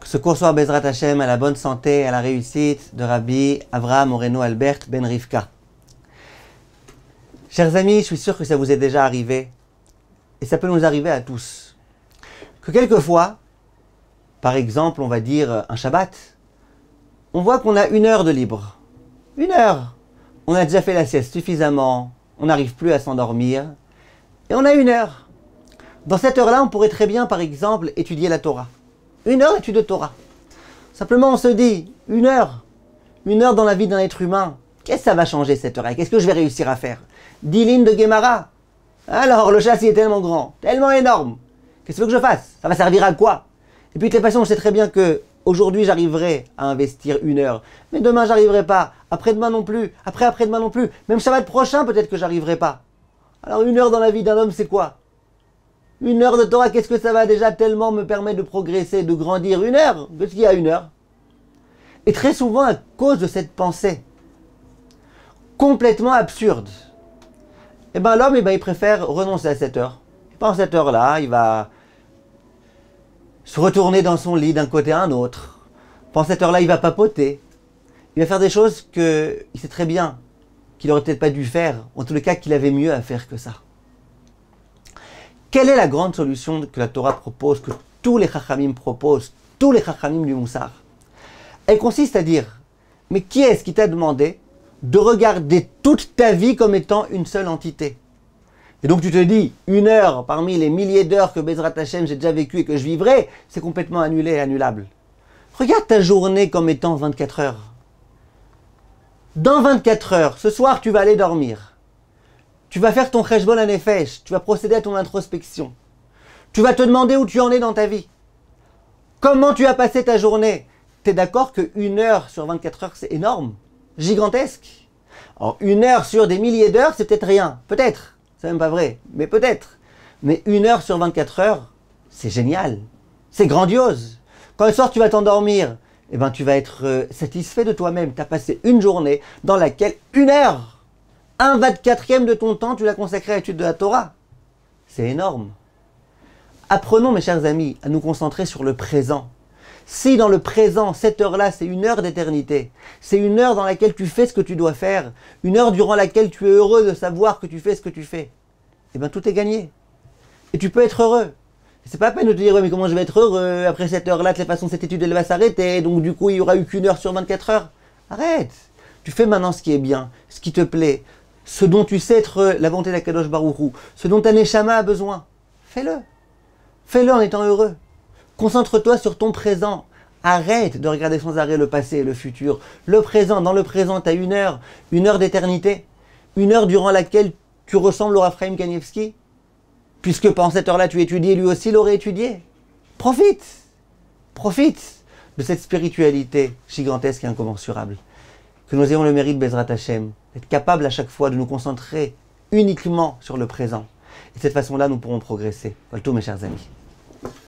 ce cours soit Bezrat Hashem à la bonne santé, à la réussite de Rabbi Avraham Moreno Albert Ben Rivka. Chers amis, je suis sûr que ça vous est déjà arrivé, et ça peut nous arriver à tous, que quelquefois, par exemple, on va dire un Shabbat, on voit qu'on a 1 heure de libre. 1 heure. On a déjà fait la sieste suffisamment, on n'arrive plus à s'endormir, et on a 1 heure. Dans cette heure-là, on pourrait très bien, par exemple, étudier la Torah. 1 heure d'étude de Torah. Simplement, on se dit, 1 heure. 1 heure dans la vie d'un être humain. Qu'est-ce que ça va changer cette heure-là? Qu'est-ce que je vais réussir à faire? 10 lignes de Gemara. Alors, le châssis est tellement grand, tellement énorme. Qu'est-ce que tu veux que je fasse? Ça va servir à quoi? Et puis, de toute façon, je sais très bien que aujourd'hui, j'arriverai à investir 1 heure. Mais demain, j'arriverai pas. Après-demain non plus. Après-après-demain non plus. Même Shabbat prochain, peut-être que j'arriverai pas. Alors, 1 heure dans la vie d'un homme, c'est quoi? 1 heure de Torah, qu'est-ce que ça va déjà tellement me permettre de progresser, de grandir? 1 heure? Qu'est-ce qu'il y a 1 heure? Et très souvent, à cause de cette pensée complètement absurde, l'homme, il préfère renoncer à cette heure. Pendant cette heure-là, il va se retourner dans son lit d'un côté à un autre. Pendant cette heure-là, il va papoter. Il va faire des choses qu'il sait très bien qu'il n'aurait peut-être pas dû faire, en tout cas qu'il avait mieux à faire que ça. Quelle est la grande solution que la Torah propose, que tous les Chachamim proposent, tous les Chachamim du Moussar? Elle consiste à dire, mais qui est-ce qui t'a demandé de regarder toute ta vie comme étant une seule entité? Et donc tu te dis, 1 heure parmi les milliers d'heures que Bezrat Hashem j'ai déjà vécu et que je vivrai, c'est complètement annulé et annulable. Regarde ta journée comme étant 24 heures. Dans 24 heures, ce soir tu vas aller dormir. Tu vas faire ton cheshbon hanefesh, tu vas procéder à ton introspection. Tu vas te demander où tu en es dans ta vie. Comment tu as passé ta journée? Tu es d'accord que 1 heure sur 24 heures, c'est énorme, gigantesque. Alors 1 heure sur des milliers d'heures, c'est peut-être rien, peut-être. C'est même pas vrai, mais peut-être. Mais 1 heure sur 24 heures, c'est génial. C'est grandiose. Quand le soir tu vas t'endormir, tu vas être satisfait de toi-même. Tu as passé une journée dans laquelle 1 heure, 1/24e de ton temps, tu l'as consacré à l'étude de la Torah. C'est énorme. Apprenons, mes chers amis, à nous concentrer sur le présent. Si dans le présent, cette heure-là, c'est 1 heure d'éternité, c'est 1 heure dans laquelle tu fais ce que tu dois faire, 1 heure durant laquelle tu es heureux de savoir que tu fais ce que tu fais, tout est gagné. Et tu peux être heureux. C'est pas la peine de te dire, ouais, mais comment je vais être heureux? Après cette heure-là, de toute façon, cette étude, elle va s'arrêter, donc du coup, il n'y aura eu qu'1 heure sur 24 heures. Arrête. Tu fais maintenant ce qui est bien, ce qui te plaît, ce dont tu sais être la volonté d'Akadosh Baruch Hu, ce dont ta Neshama a besoin. Fais-le. Fais-le en étant heureux. Concentre-toi sur ton présent. Arrête de regarder sans arrêt le passé et le futur. Le présent, dans le présent, tu as 1 heure d'éternité. 1 heure durant laquelle tu ressembles au Raphaël Kanievski. Puisque pendant cette heure-là, tu étudies, lui aussi l'aurait étudié. Profite. Profite de cette spiritualité gigantesque et incommensurable. Que nous ayons le mérite, Bezrat Hashem, d'être capable à chaque fois de nous concentrer uniquement sur le présent. Et de cette façon-là, nous pourrons progresser. Voilà tout, mes chers amis.